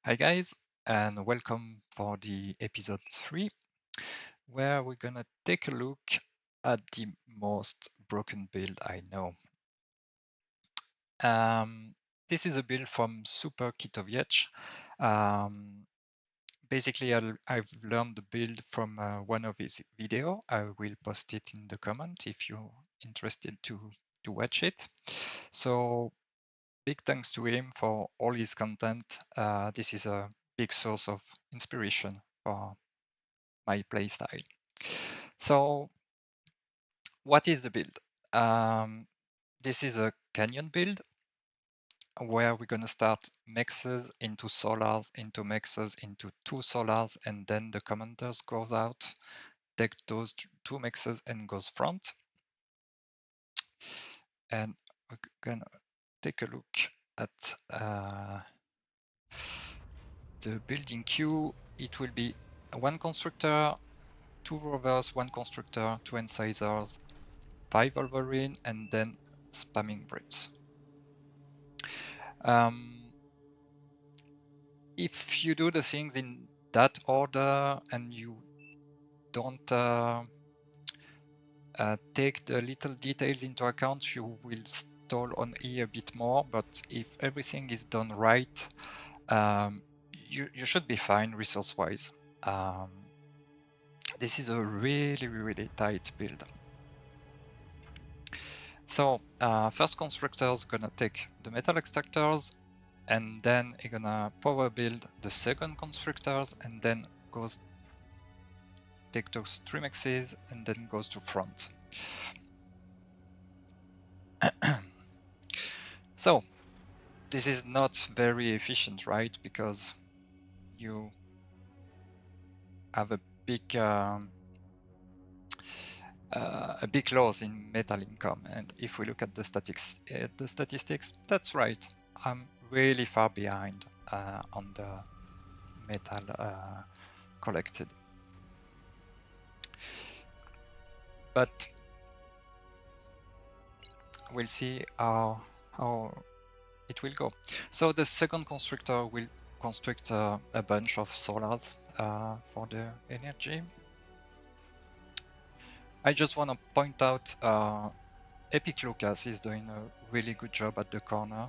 Hi guys, and welcome for the episode 3, where we're gonna take a look at the most broken build I know. This is a build from Super Kitowiec. Basically, I've learned the build from one of his video. I will post it in the comment if you're interested to watch it. So big thanks to him for all his content. This is a big source of inspiration for my playstyle. So what is the build? This is a canyon build where we're going to start mexes into solars, into mexes, into two solars, and then the commanders goes out, take those two mexes and goes front. And we're going to take a look at the building queue. It will be one constructor, two rovers, one constructor, two incisors, 5 Wolverine, and then spamming Brits. If you do the things in that order and you don't take the little details into account, you will stall on E a bit more. But if everything is done right, you should be fine resource-wise. This is a really tight build. So first constructor is gonna take the metal extractors, and then you're gonna power build the second constructors, and then goes take those 3 mexes and then goes to front. So this is not very efficient, right? Because you have a big loss in metal income. And if we look at the statistics, that's right. I'm really far behind on the metal collected. But we'll see how it will go. So the second constructor will construct a bunch of solars for the energy. I just want to point out Epic Lucas is doing a really good job at the corner.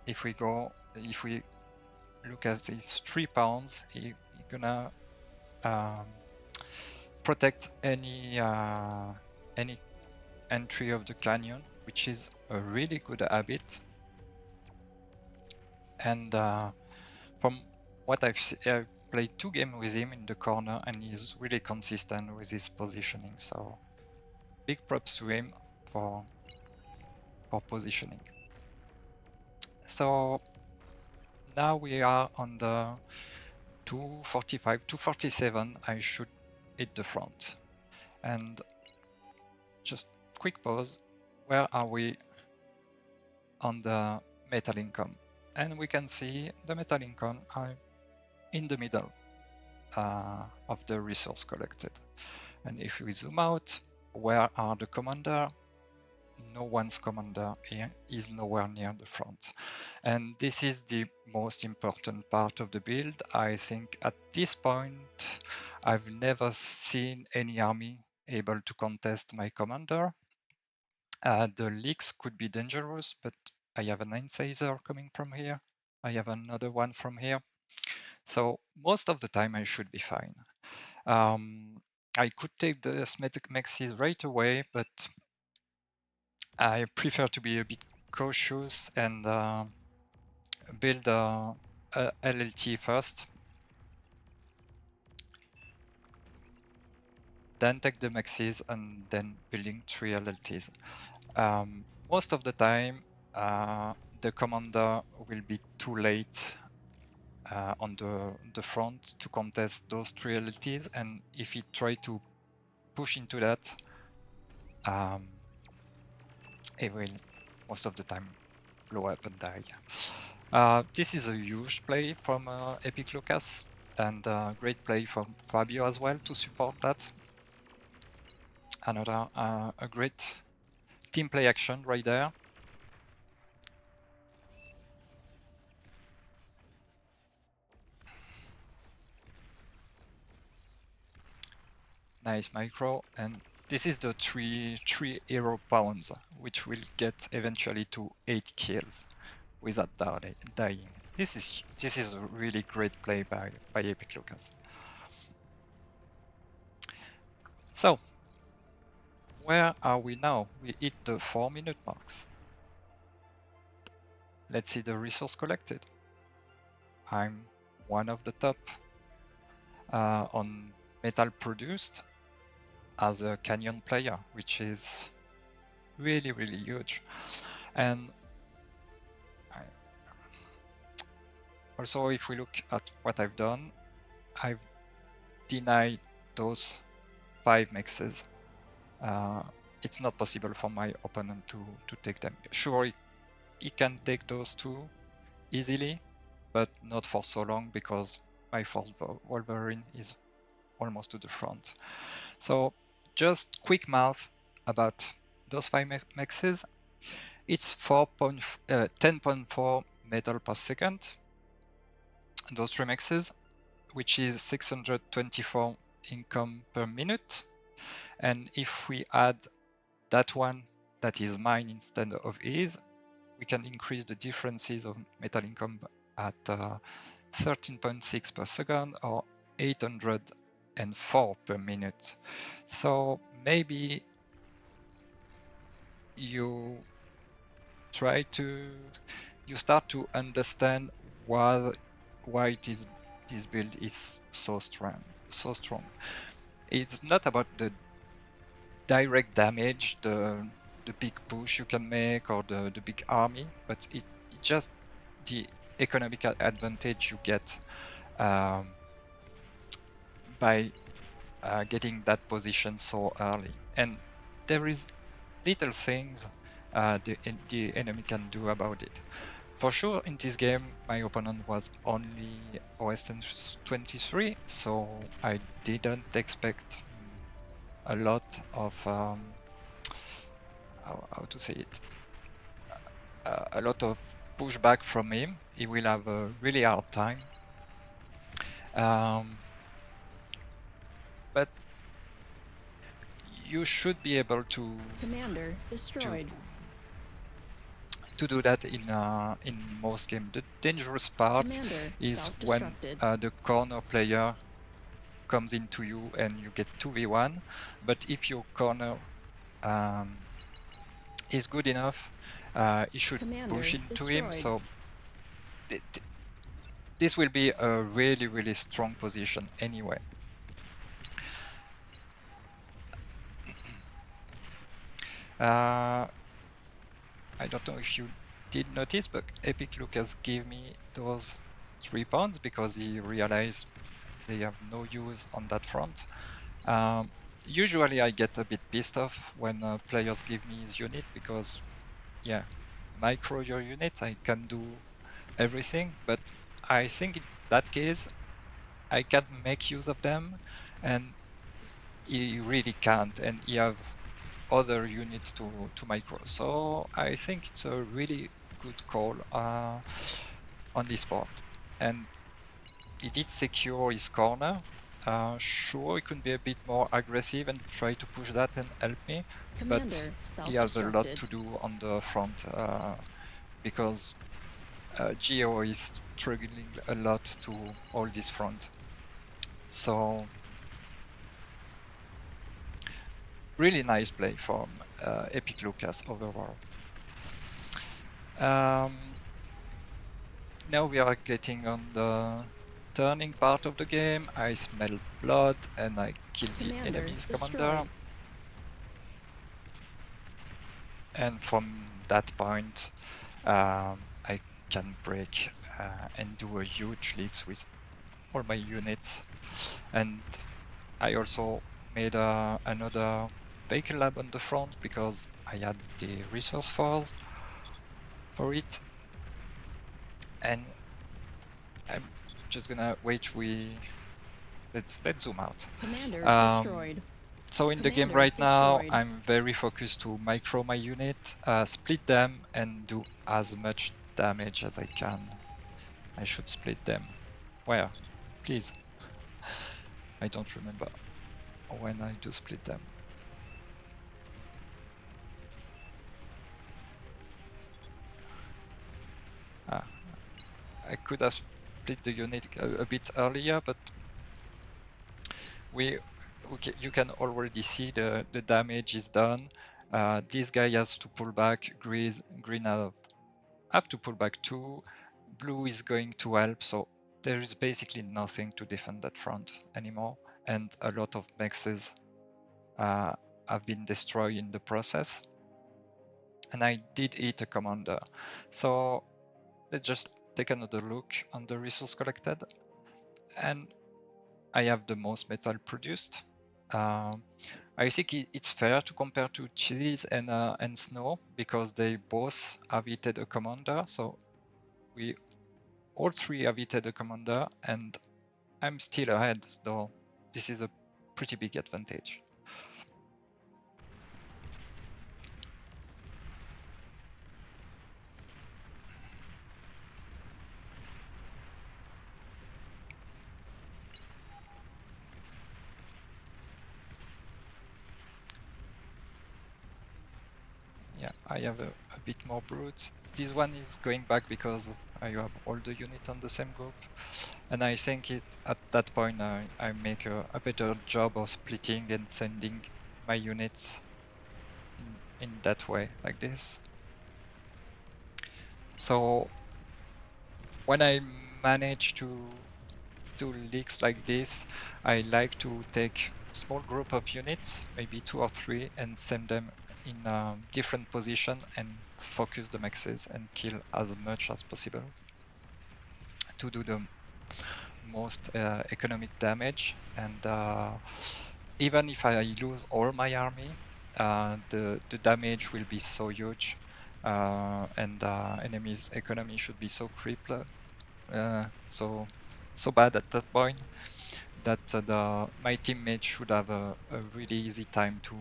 If we look at his 3 pounds, he's gonna protect any entry of the canyon, which is a really good habit. And from what I've played 2 games with him in the corner, and he's really consistent with his positioning. So big props to him for positioning. So now we are on the 245, 247. I should hit the front. And just quick pause. Where are we on the metal income? And we can see the metal income are in the middle of the resource collected. And if we zoom out, where are the commander? No one's commander here is nowhere near the front. And this is the most important part of the build. I think at this point, I've never seen any army able to contest my commander. The leaks could be dangerous, but I have an incisor coming from here. I have another one from here. So most of the time I should be fine. I could take the Smetic Mexis right away, but I prefer to be a bit cautious and build a LLT first. Then take the Mexis and then building 3 LLTs. Most of the time, the commander will be too late on the front to contest those 3 LLTs, and if he try to push into that, he will most of the time blow up and die. This is a huge play from Epic Lucas, and great play from Fabio as well to support that. Another a great team play action right there. Nice micro, and this is the three hero pounds, which will get eventually to 8 kills without dying. This is a really great play by Epic Lucas. So where are we now? We hit the 4-minute marks. Let's see the resource collected. I'm one of the top on metal produced as a canyon player, which is really, really huge. And also, if we look at what I've done, I've denied those 5 mixes. It's not possible for my opponent to take them. Sure, he can take those 2 easily, but not for so long because my Force Wolverine is almost to the front. So just quick math about those 5 mixes. It's 10.4 metal per second, those 3 mixes, which is 624 income per minute. And if we add that one that is mine instead of his, we can increase the differences of metal income at 13.6 per second or 804 per minute. So maybe you start to understand why this build is so strong. It's not about the direct damage, the big push you can make or the big army, but it's just the economic advantage you get by getting that position so early. And there is little things the enemy can do about it. For sure, in this game, my opponent was only OS 23, so I didn't expect a lot of how to say it, a lot of pushback from him. He will have a really hard time. But you should be able to Commander destroyed. To do that in most games. The dangerous part Commander is when the corner player comes into you and you get 2v1. But if your corner is good enough, you should Commander push into destroyed. him. So this will be a really, really strong position anyway. I don't know if you did notice, but Epic Lucas gave me those 3 pounds because he realized they have no use on that front. Usually I get a bit pissed off when players give me his unit because, yeah, micro your unit, I can do everything, but I think in that case I can make use of them, and he really can't, and he have other units to micro. So I think it's a really good call on this part. And he did secure his corner. Sure, he could be a bit more aggressive and try to push that and help me, Commander but he has a lot to do on the front because Geo is struggling a lot to hold this front. So really nice play from Epic Lucas overall. Now we are getting on the turning part of the game. I smell blood and I kill the enemy's commander. And from that point, I can break and do a huge leaks with all my units. And I also made another vehicle lab on the front because I had the resource for it. And I'm just gonna wait. Let's zoom out. Commander destroyed. So in the game right now, I'm very focused to micro my unit, split them, and do as much damage as I can. I should split them. Where? Please. I don't remember. when I do split them. I could have split the unit a bit earlier, but you can already see the damage is done. This guy has to pull back. Green have to pull back too. Blue is going to help, so there is basically nothing to defend that front anymore, and a lot of mexes have been destroyed in the process. And I did eat a commander. So let's just take another look on the resource collected. And I have the most metal produced. I think it's fair to compare to cheese and snow because they both have hit a commander. So we all three have hit a commander, and I'm still ahead. So this is a pretty big advantage. Yeah, I have a bit more brutes. This one is going back because I have all the units on the same group. And I think at that point I make a better job of splitting and sending my units in that way, like this. So when I manage to do leaks like this, I like to take small group of units, maybe 2 or 3, and send them in a different position and focus the maxes and kill as much as possible to do the most economic damage. And even if I lose all my army, the damage will be so huge, and enemy's economy should be so crippled, so bad at that point that my teammates should have a really easy time to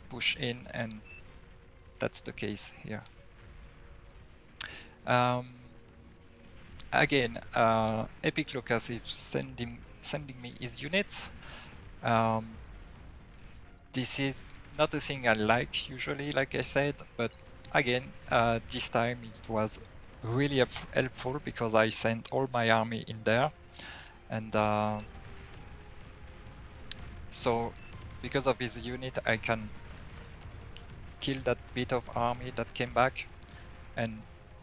push in, and that's the case here. Again, Epic Lucas is sending me his units. This is not a thing I like usually, like I said, but again, this time it was really helpful because I sent all my army in there, and so because of his unit, I can kill that bit of army that came back and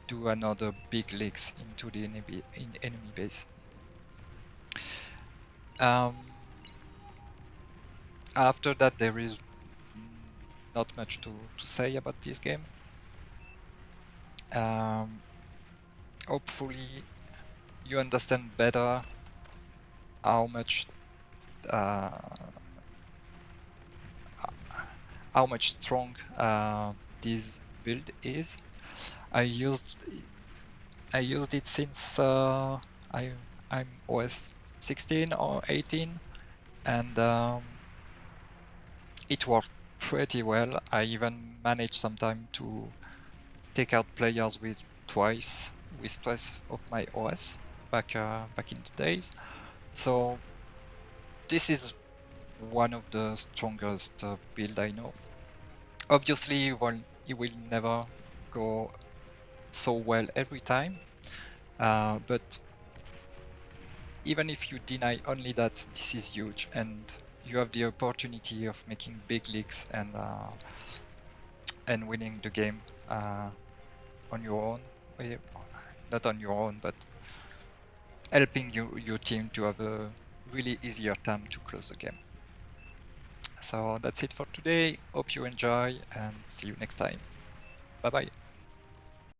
do another big leaks into the enemy base. After that, there is not much to say about this game. Hopefully you understand better how much strong this build is. I used it since I'm OS 16 or 18, and it worked pretty well. I even managed sometime to take out players with twice of my OS back in the days. So this is one of the strongest build I know. Obviously, it will never go so well every time, but even if you deny only that, this is huge, and you have the opportunity of making big leaks and winning the game on your own. Not on your own, but helping your team to have a really easier time to close the game. So that's it for today. Hope you enjoy, and see you next time. Bye bye.